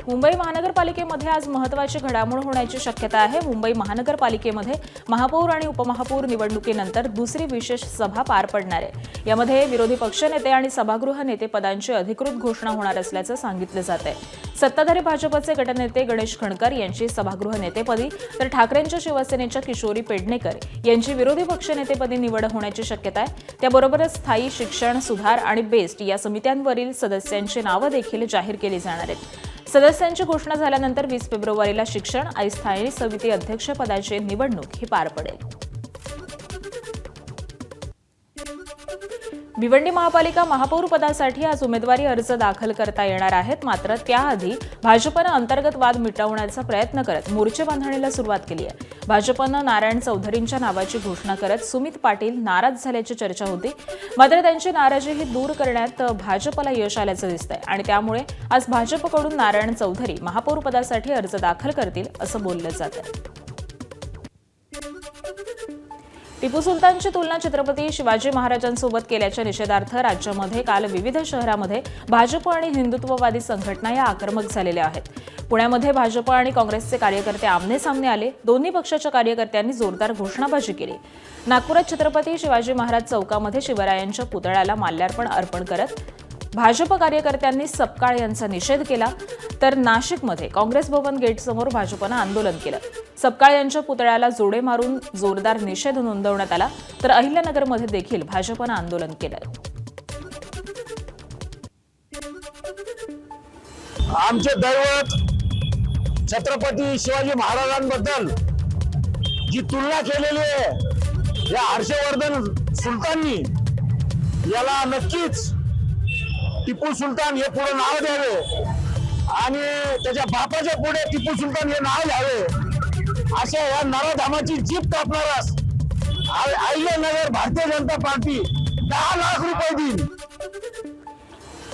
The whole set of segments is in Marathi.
मुंबई महानगरपालिकेमध्ये आज महत्त्वाची घडामोड होण्याची शक्यता आहे। मुंबई महानगरपालिकेमध्ये महापौर आणि उपमहापौर निवडणुकीनंतर दुसरी विशेष सभा पार पडणार आहे। यामध्ये विरोधी पक्षनेते आणि सभागृह नेते पदांची अधिकृत घोषणा होणार असल्याचं सांगितलं जातंय। सत्ताधारी भाजपचे गटनेते गणेश खणकर यांची सभागृह नेतेपदी तर ठाकरेंच्या शिवसेनेच्या किशोरी पेडणेकर यांची विरोधी पक्षनेतेपदी निवड होण्याची शक्यता आहे। त्याबरोबरच स्थायी शिक्षण सुधार आणि बेस्ट या समित्यांवरील सदस्यांची नावं देखील जाहीर केली जाणार आहेत। सदस्यांची घोषणा झाल्यानंतर 20 फेब्रुवारीला शिक्षण आणि स्थायी समिती अध्यक्षपदाची निवडणूक ही पार पडेल। भिवंडी महापालिका महापौर पदासाठी आज उमेदवारी अर्ज दाखल करता येणार आहेत। मात्र त्याआधी भाजपनं अंतर्गत वाद मिटवण्याचा प्रयत्न करत मोर्चे बांधणीला सुरुवात केली आहे। भाजपनं नारायण चौधरींच्या नावाची घोषणा करत सुमित पाटील नाराज झाल्याची चर्चा होती। मात्र त्यांची नाराजी ही दूर करण्यात भाजपला यश आल्याचं दिसतंय आणि त्यामुळे आज भाजपकडून नारायण चौधरी महापौर पदासाठी अर्ज दाखल करतील असं बोललं जातंय। टिपू सुलतानची तुलना छत्रपती शिवाजी महाराजांसोबत केल्याच्या निषेधार्थ राज्यामध्ये काल विविध शहरांमध्ये भाजप आणि हिंदुत्ववादी संघटना या आक्रमक झालेल्या आहेत। पुण्यामध्ये भाजप आणि काँग्रेसचे कार्यकर्ते आमने-सामने आले। दोन्ही पक्षाच्या कार्यकर्त्यांनी जोरदार घोषणाबाजी केली। नागपुरात छत्रपती शिवाजी महाराज चौकामध्ये शिवरायांच्या पुतळ्याला माल्यार्पण अर्पण करत भाजप कार्यकर्त्यांनी सपकाळ यांचा निषेध केला। तर नाशिकमध्ये काँग्रेस भवन गेटसमोर भाजपनं आंदोलन केलं। सपकाळ यांच्या पुतळ्याला जोडे मारून जोरदार निषेध नोंदवण्यात आला। तर अहिल्यानगरमध्ये देखील भाजपनं आंदोलन केलं। आमचे दैवत छत्रपती शिवाजी महाराजांबद्दल जी तुलना केलेली आहे या हर्षवर्धन सुलताननी, याला नक्कीच टिपू सुलतान हे पुढे नाव द्यावे आणि त्याच्या बापाच्या पुढे टिपू सुलतान हे नाव घ्यावे। अशा या नराधामाची जीप कापणारास अहिल्यानगर भारतीय जनता पार्टी 10 लाख रुपये देईल।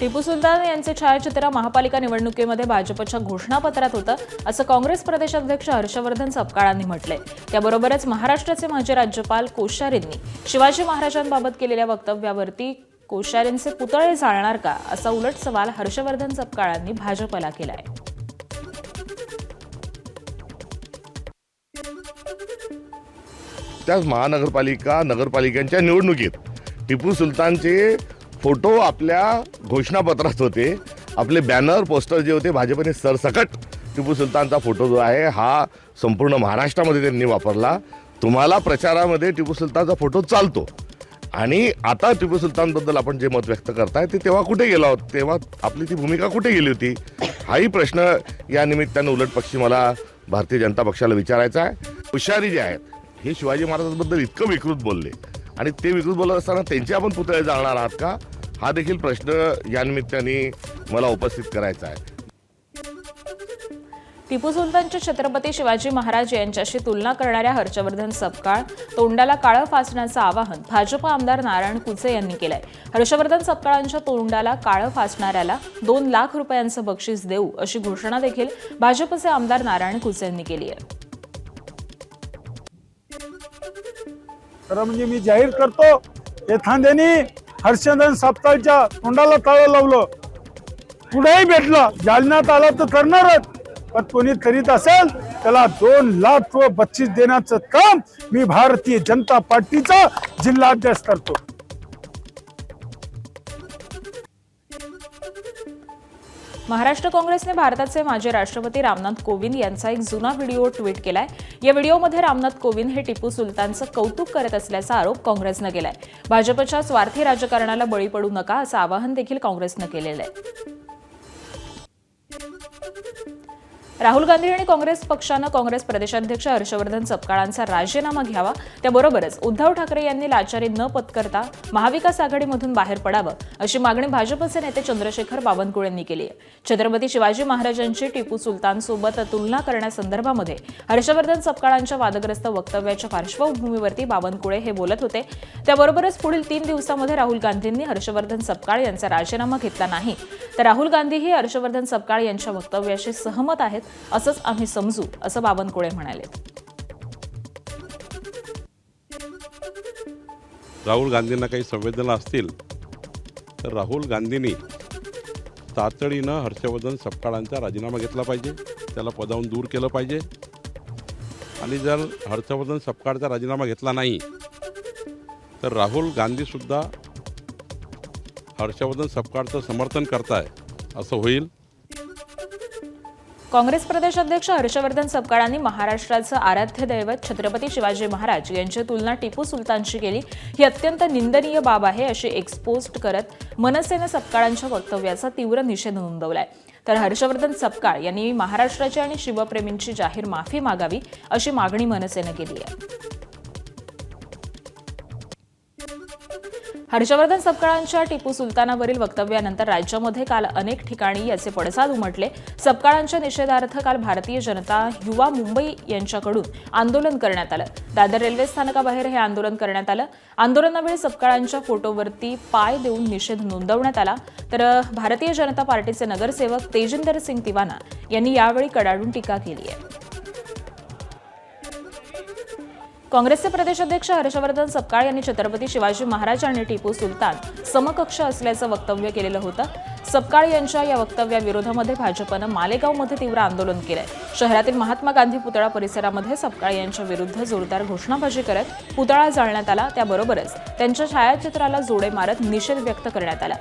टिपू सुलतान यांचे छायाचित्र महापालिका निवडणुकीमध्ये भाजपच्या घोषणापत्रात होतं असं काँग्रेस प्रदेशाध्यक्ष हर्षवर्धन सपकाळांनी म्हटलंय। त्याबरोबरच महाराष्ट्राचे माजी राज्यपाल कोश्यारींनी शिवाजी महाराजांबाबत केलेल्या वक्तव्यावरती कोश्यारींचे पुतळे जाळणार का असा उलट सवाल हर्षवर्धन सपकाळांनी भाजपला केलाय। त्याच नगरपालिकांच्या निवडणुकीत टिपू सुलतानचे फोटो आपल्या घोषणापत्रात होते। आपले बॅनर पोस्टर जे होते भाजपने सरसकट टिपू सुलतानचा फोटो जो आहे हा संपूर्ण महाराष्ट्रामध्ये त्यांनी वापरला। तुम्हाला प्रचारामध्ये टिपू सुलतानचा फोटो चालतो आणि आता टिपू सुलतानबद्दल आपण जे मत व्यक्त करताय ते तेव्हा कुठे गेला होता, तेव्हा आपली ती भूमिका कुठे गेली होती, हाही प्रश्न या निमित्तानं उलटपक्षी मला भारतीय जनता पक्षाला विचारायचा आहे। कोश्यारी जे आहेत हे शिवाजी महाराजांबद्दल इतकं विकृत बोलले आणि ते विकृत बोलत असताना त्यांचे आपण पुतळे जाळणार आहात का, हा देखील प्रश्न या निमित्ताने मला उपस्थित करायचा आहे। टिपू सुलतानच्या छत्रपती शिवाजी महाराज यांच्याशी तुलना करणाऱ्या हर्षवर्धन सपकाळ तोंडाला काळं फासण्याचं आवाहन भाजप आमदार नारायण कुचे यांनी केलंय। हर्षवर्धन सपकाळांच्या तोंडाला काळं फासणाऱ्याला 2 लाख रुपयांचं बक्षीस देऊ अशी घोषणा देखील भाजपचे आमदार नारायण कुचे यांनी केली आहे। खरं म्हणजे मी जाहीर करतो, एखाद्याने हर्षवर्धन सपकाळच्या तोंडाला काळं लावलं, पुढेही भेटलं, जालन्यात आलं तर करणारच, पण कोणी करीत असेल त्याला 2 लाख व बक्षीस देण्याचं काम मी भारतीय जनता पार्टीचा जिल्हाध्यक्ष करतो। महाराष्ट्र काँग्रेसने भारताचे माजी राष्ट्रपती रामनाथ कोविंद यांचा एक जुना व्हिडिओ ट्विट केलाय। या व्हिडिओमध्ये रामनाथ कोविंद हे टिपू सुलतानचं कौतुक करत असल्याचा आरोप काँग्रेसनं केलाय। भाजपच्या स्वार्थी राजकारणाला बळी पडू नका असं आवाहन देखील काँग्रेसनं केलेलं आहे। राहुल गांधी आणि काँग्रेस पक्षानं काँग्रेस प्रदेशाध्यक्ष हर्षवर्धन सपकाळांचा राजीनामा घ्यावा। त्याबरोबरच उद्धव ठाकरे यांनी लाचारी न पत्करता महाविकास आघाडीमधून बाहेर पडावं अशी मागणी भाजपचे नेते चंद्रशेखर बावनकुळे यांनी केली आहे। छत्रपती शिवाजी महाराजांची टिपू सुलतानसोबत तुलना करण्यासंदर्भामध्ये हर्षवर्धन सपकाळांच्या वादग्रस्त वक्तव्याच्या पार्श्वभूमीवरती बावनकुळे हे बोलत होते। त्याबरोबरच पुढील 3 दिवसांमध्ये राहुल गांधींनी हर्षवर्धन सपकाळ यांचा राजीनामा घेतला नाही तर राहुल गांधीही हर्षवर्धन सपकाळ यांच्या वक्तव्याशी सहमत आहेत असंच आम्ही समजू असं बावनकुळे म्हणाले। राहुल गांधींना काही संवेदना असतील तर राहुल गांधींनी तातडीनं हर्षवर्धन सपकाळांचा राजीनामा घेतला पाहिजे, त्याला पदावरून दूर केलं पाहिजे. आणि जर हर्षवर्धन सपकाळचा राजीनामा घेतला नाही तर राहुल गांधीसुद्धा हर्षवर्धन सपकाळचं समर्थन करताय असं होईल. काँग्रेस प्रदेश अध्यक्ष हर्षवर्धन सपकाळांनी महाराष्ट्राचं आराध्य दैवत छत्रपती शिवाजी महाराज यांची तुलना टिपू सुलतानशी केली ही अत्यंत निंदनीय बाब आहे अशी एक्सपोस्ट करत मनसेने सपकाळांच्या वक्तव्याचा तीव्र निषेध नोंदवलाय. तर हर्षवर्धन सपकाळ यांनी महाराष्ट्राची आणि शिवप्रेमींची जाहीर माफी मागावी अशी मागणी मनसेने केली आहे. हर्षवर्धन सपकाळांच्या टिपू सुलतानावरील वक्तव्यानंतर राज्यामध्ये काल अनेक ठिकाणी याचे पडसाद उमटले. सपकाळांच्या निषेधार्थ काल भारतीय जनता युवा मुंबई यांच्याकडून आंदोलन करण्यात आलं. दादर रेल्वे स्थानकाबाहेर हे आंदोलन करण्यात आलं. आंदोलनावेळी सपकाळांच्या फोटोवरती पाय देऊन निषेध नोंदवण्यात आला. तर भारतीय जनता पार्टीचे नगरसेवक तेजिंदर सिंग तिवाना यांनी यावेळी कडाडून टीका केली आहे. काँग्रेसचे प्रदेशाध्यक्ष हर्षवर्धन सपकाळ यांनी छत्रपती शिवाजी महाराज आणि टिपू सुलतान समकक्ष असल्याचं वक्तव्य केलेलं होतं. सपकाळ यांच्या या वक्तव्याविरोधामध्ये भाजपनं मालेगावमध्ये तीव्र आंदोलन केलंय. शहरातील महात्मा गांधी पुतळा परिसरामध्ये सपकाळ यांच्या विरुद्ध जोरदार घोषणाबाजी करत पुतळा जाळण्यात आला. त्याबरोबरच त्यांच्या छायाचित्राला जोडे मारत निषेध व्यक्त करण्यात आला.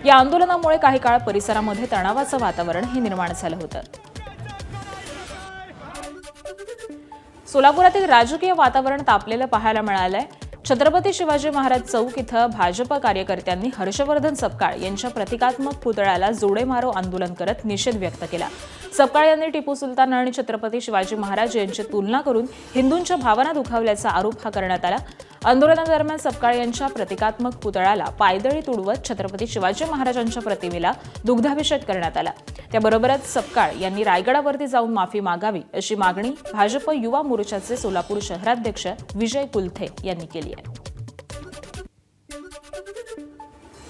या आंदोलनामुळे काही काळ परिसरामध्ये तणावाचं वातावरण हे निर्माण झालं होतं. सोलापुरातील राजकीय वातावरण तापलेलं पाहायला मिळालंय. छत्रपती शिवाजी महाराज चौक इथं भाजप कार्यकर्त्यांनी हर्षवर्धन सपकाळ यांच्या प्रतिकात्मक पुतळ्याला जोडे मारो आंदोलन करत निषेध व्यक्त केला. सपकाळ यांनी टिपू सुलतान आणि छत्रपती शिवाजी महाराज यांची तुलना करून हिंदूंच्या भावना दुखावल्याचा आरोप हा करण्यात आला. आंदोलनादरम्यान सपकाळ यांच्या प्रतिकात्मक पुतळ्याला पायदळी तुडवत छत्रपती शिवाजी महाराजांच्या प्रतिमेला दुग्धाभिषेक करण्यात आला. त्याबरोबरच सपकाळ यांनी रायगडावरती जाऊन माफी मागावी अशी मागणी भाजप युवा मोर्चाचे सोलापूर शहराध्यक्ष विजय कुलथे यांनी केली आहे.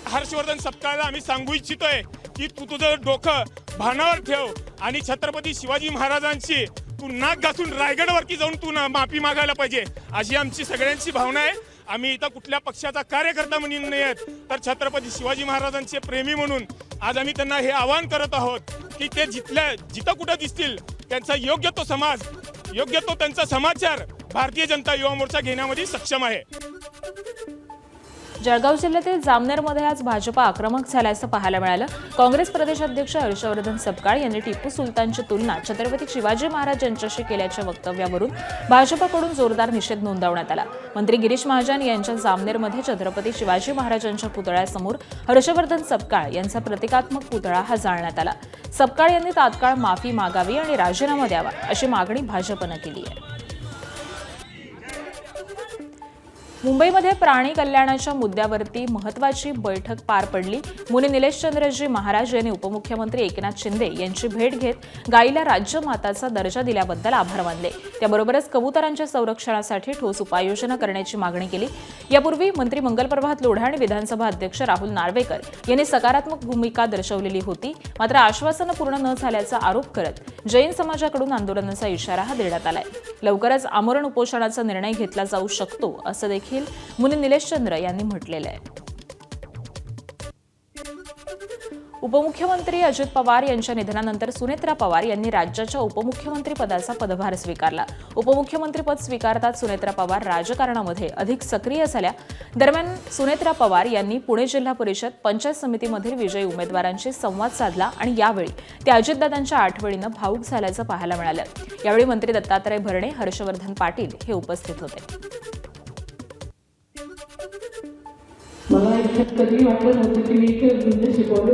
हर्षवर्धन सपकाळला आम्ही सांगू इच्छितोय की तू तुझं डोकं भानावर ठेव आणि छत्रपती शिवाजी महाराजांची तू नाक घासून रायगडवरती जाऊन तू माफी मागायला पाहिजे अशी आमची सगळ्यांची भावना आहे. आम्ही इथं कुठल्या पक्षाचा कार्यकर्ता म्हणून नाही आहेत तर छत्रपती शिवाजी महाराजांचे प्रेमी म्हणून आज आम्ही त्यांना हे आवाहन करत आहोत की ते जिथं कुठं दिसतील त्यांचा योग्य तो त्यांचा समाचार भारतीय जनता युवा मोर्चा घेण्यामध्ये सक्षम आहे. जळगाव जिल्ह्यातील जामनेरमध्ये आज भाजप आक्रमक झाल्याचं पाहायला मिळालं. काँग्रेस प्रदेशाध्यक्ष हर्षवर्धन सपकाळ यांनी टिपू सुलतानची तुलना छत्रपती शिवाजी महाराज यांच्याशी केल्याच्या वक्तव्यावरून भाजपकडून जोरदार निषेध नोंदवण्यात आला. मंत्री गिरीश महाजन यांच्या जामनेरमध्ये छत्रपती शिवाजी महाराजांच्या पुतळ्यासमोर हर्षवर्धन सपकाळ यांचा प्रतिकात्मक पुतळा हा जाळण्यात आला. सपकाळ यांनी तात्काळ माफी मागावी आणि राजीनामा द्यावा अशी मागणी भाजपनं केली आहे. मुंबईमध्ये प्राणी कल्याणाच्या मुद्द्यावरती महत्त्वाची बैठक पार पडली. मुनी निलेशचंद्रजी महाराज यांनी उपमुख्यमंत्री एकनाथ शिंदे यांची भेट घेत गायीला राज्यमाताचा दर्जा दिल्याबद्दल आभार मानले. त्याबरोबरच कबुतरांच्या संरक्षणासाठी ठोस उपाययोजना करण्याची मागणी केली. यापूर्वी मंत्री मंगल प्रभात लोढा आणि विधानसभा अध्यक्ष राहुल नार्वेकर यांनी सकारात्मक भूमिका दर्शवलेली होती. मात्र आश्वासनं पूर्ण न झाल्याचा आरोप करत जैन समाजाकडून आंदोलनाचा इशारा हा देण्यात आलाय. लवकरच आमरण उपोषणाचा निर्णय घेतला जाऊ शकतो असं देखील मुनी निलेशचंद्र यांनी म्हटलेलं आहे. उपमुख्यमंत्री अजित पवार यांच्या निधनानंतर सुनेत्रा पवार यांनी राज्याच्या उपमुख्यमंत्री पदाचा पदभार स्वीकारला. उपमुख्यमंत्रीपद स्वीकारताच सुनेत्रा पवार राजकारणामध्ये अधिक सक्रिय झाल्या. दरम्यान सुनेत्रा पवार यांनी पुणे जिल्हा परिषद पंचायत समितीमधील विजयी उमेदवारांशी संवाद साधला आणि यावेळी ते अजितदादांच्या आठवणीनं भावूक झाल्याचं पाहायला मिळालं. यावेळी मंत्री दत्तात्रय भरणे, हर्षवर्धन पाटील हे उपस्थित होते. मला इतक्यात कधी वाटलं नव्हतं की मी इथे म्हणजे शिकवले.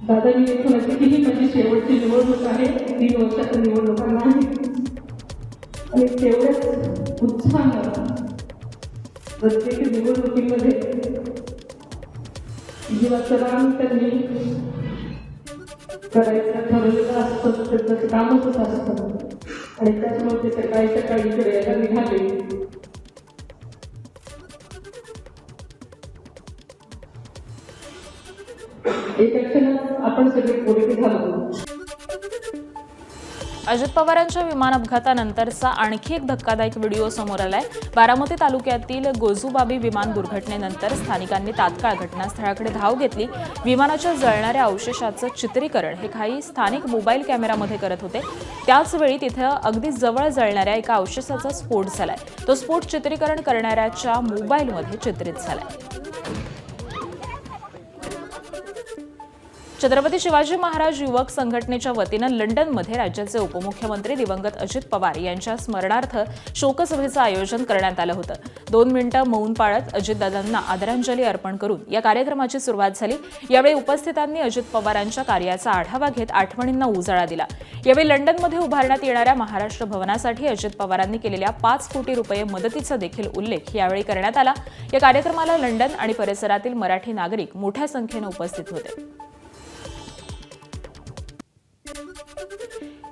दादा मी इथून असे की ही माझी शेवटची निवडणूक आहे. 3 वर्षाच्या निवडणुकांना आहे आणि तेवढ्याच उत्साहानं प्रत्येक निवडणुकीमध्ये जीवाचं राम त्यांनी करायचं ठरवलेलं असतं. त्याचं कामच असतं आणि त्याच्यामुळे ते सकाळी इकडे यायला निघाले. एका क्षणात आपण सगळे पोरके झालो. अजित पवारांच्या विमान अपघातानंतरचा आणखी एक धक्कादायक व्हिडिओ समोर आलाय. बारामती तालुक्यातील गोजूबाबी विमान दुर्घटनेनंतर स्थानिकांनी तात्काळ घटनास्थळाकडे धाव घेतली. विमानाच्या जळणाऱ्या अवशेषाचं चित्रीकरण हे काही स्थानिक मोबाईल कॅमेरामध्ये करत होते. त्याचवेळी तिथं अगदी जवळ जळणाऱ्या एका अवशेषाचा स्फोट झालाय. तो स्फोट चित्रीकरण करणाऱ्याच्या मोबाईलमध्ये चित्रित झालाय. छत्रपती शिवाजी महाराज युवक संघटनेच्या वतीनं लंडनमध्ये राज्याचे उपमुख्यमंत्री दिवंगत अजित पवार यांच्या स्मरणार्थ शोकसभेचं आयोजन करण्यात आलं होतं. 2 मिनिटं मौन पाळत अजितदादांना आदरांजली अर्पण करून या कार्यक्रमाची सुरुवात झाली. यावेळी उपस्थितांनी अजित पवारांच्या कार्याचा आढावा घेत आठवणींना उजाळा दिला. यावेळी लंडनमध्ये उभारण्यात येणाऱ्या महाराष्ट्र भवनासाठी अजित पवारांनी केलेल्या 5 कोटी रुपये मदतीचा देखील उल्लेख यावेळी करण्यात आला. या कार्यक्रमाला लंडन आणि परिसरातील मराठी नागरिक मोठ्या संख्येनं उपस्थित होते.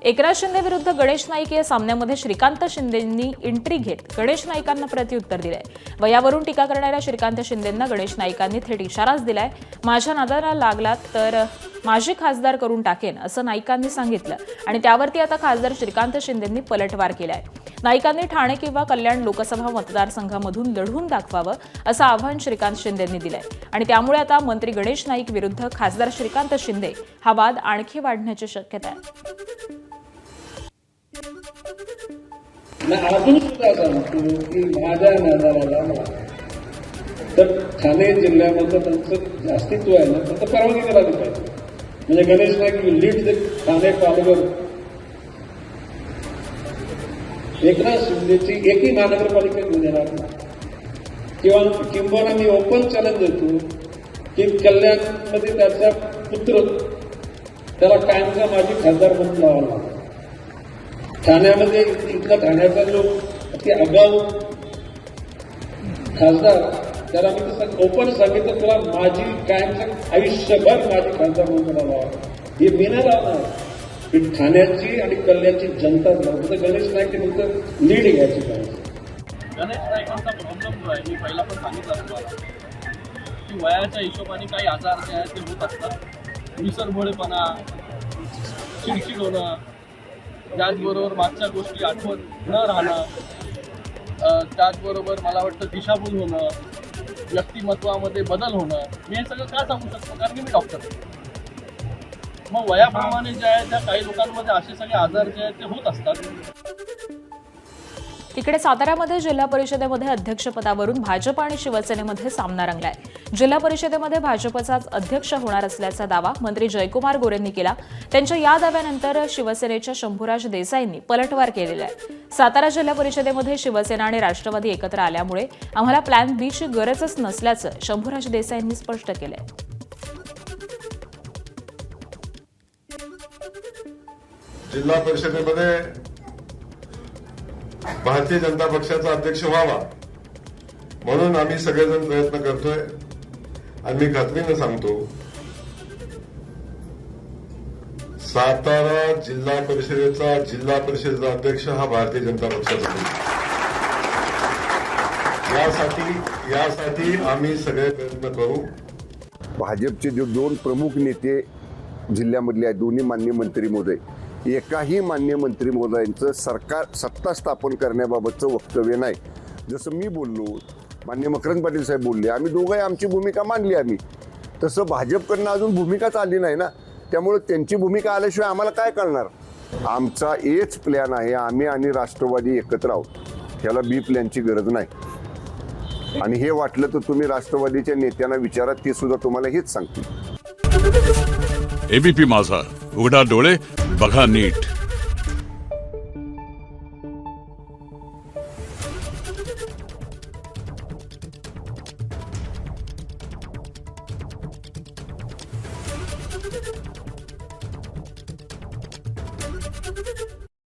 एकनाथ शिंदे विरुद्ध गणेश नाईक या सामन्यामध्ये श्रीकांत शिंदेंनी एंट्री घेत गणेश नाईकांना प्रत्युत्तर दिलंय. वयावरून टीका करणाऱ्या श्रीकांत शिंदेंना गणेश नाईकांनी थेट इशाराच दिलाय. माझ्या नादाला लागलात तर माझी खासदार करून टाकेन असं नाईकांनी सांगितलं आणि त्यावरती आता खासदार श्रीकांत शिंदेंनी पलटवार केलाय. नाईकांनी ठाणे किंवा कल्याण लोकसभा मतदारसंघामधून लढवून दाखवावं असं आव्हान श्रीकांत शिंदेंनी दिलंय आणि त्यामुळे आता मंत्री गणेश नाईक विरुद्ध खासदार श्रीकांत शिंदे हा वाद आणखी वाढण्याची शक्यता आहे. अजून सुद्धा सांगतो की माझ्या नादाला लागला तर ठाणे जिल्ह्यामध्ये त्यांचं जास्तित्व आहे ना, तर परवानगी करायला पाहिजे. म्हणजे गणेश नाईक लीड द ठाणे पालघर. एकनाथ शिंदेची एकही महानगरपालिकेत येणार नाही. किंबहुना मी ओपन चॅलेंज देतो की कल्याणमध्ये त्याचा पुत्र त्याला कायमचा माझी खासदार म्हणून लावावा लागला. ठाण्यामध्ये इथला ठाण्याचा जो अति आगाऊ खासदार त्याला मी तसं ओपन सांगितलं तुला माझी कायमचं आयुष्यभर माझी खासदार म्हणून लावा. हे मी नाही लावणार, ही ठाण्याची आणि कल्याणची जनता लावते. गणेश नाईक फक्त लीड घ्यायची पाहिजे. गणेश नाईकांचा प्रॉब्लेम जो आहे मी पहिला पण सांगितलं तुम्हाला की वयाच्या हिशोबाने काही आजार जे आहेत ते होत असतात. विसरभोळेपणा, चिडचिड होणं, त्याचबरोबर मागच्या गोष्टी आठवत न राहणं, त्याचबरोबर मला वाटतं दिशाभूल होणं, व्यक्तिमत्वामध्ये बदल होणं. मी हे सगळं का सांगू शकतो कारण की मी डॉक्टर आहे. मग वयाप्रमाणे जे आहे त्या काही लोकांमध्ये असे सगळे आजार जे आहेत ते होत असतात. तिकडे साताऱ्यामध्ये जिल्हा परिषदेमध्ये अध्यक्षपदावरून भाजप आणि शिवसेनेमध्ये सामना रंगलाय. जिल्हा परिषदेमध्ये भाजपचाच अध्यक्ष होणार असल्याचा दावा मंत्री जयकुमार गोरेंनी केला. त्यांच्या या दाव्यानंतर शिवसेनेच्या शंभूराज देसाईंनी पलटवार केलेला आहे. सातारा जिल्हा परिषदेमध्ये शिवसेना आणि राष्ट्रवादी एकत्र आल्यामुळे आम्हाला प्लॅन बी ची गरजच नसल्याचं शंभूराज देसाईंनी स्पष्ट केलंय. जिल्हा परिषदेमध्ये भारतीय जनता पक्षाचा अध्यक्ष व्हावा म्हणून आम्ही सगळेजण प्रयत्न करतोय आणि मी खात्रीनं सांगतो सातारा जिल्हा परिषदेचा अध्यक्ष हा भारतीय जनता पक्षाचा यासाठी आम्ही सगळे प्रयत्न करू. भाजपचे जे 2 प्रमुख नेते जिल्ह्यामधले आहेत, दोन्ही मान्य मंत्री महोदय, एकाही मान्य मंत्री महोदयांचं सरकार सत्ता स्थापन करण्याबाबतचं वक्तव्य नाही. जसं मी बोललो, मान्य मकरंद पाटील साहेब बोलले, आम्ही दोघंही आमची भूमिका मांडली आम्ही, तसं भाजपकडनं अजून भूमिकाच आली नाही ना. त्यामुळे त्यांची भूमिका आल्याशिवाय आम्हाला काय कळणार. आमचा एच प्लॅन आहे, आम्ही आणि राष्ट्रवादी एकत्र आहोत. ह्याला बी प्लॅनची गरज नाही. आणि हे वाटलं तर तुम्ही राष्ट्रवादीच्या नेत्यांना विचारा, ते सुद्धा तुम्हाला हेच सांगतील. एबीपी माझा, उघडा डोळे बघा नीट.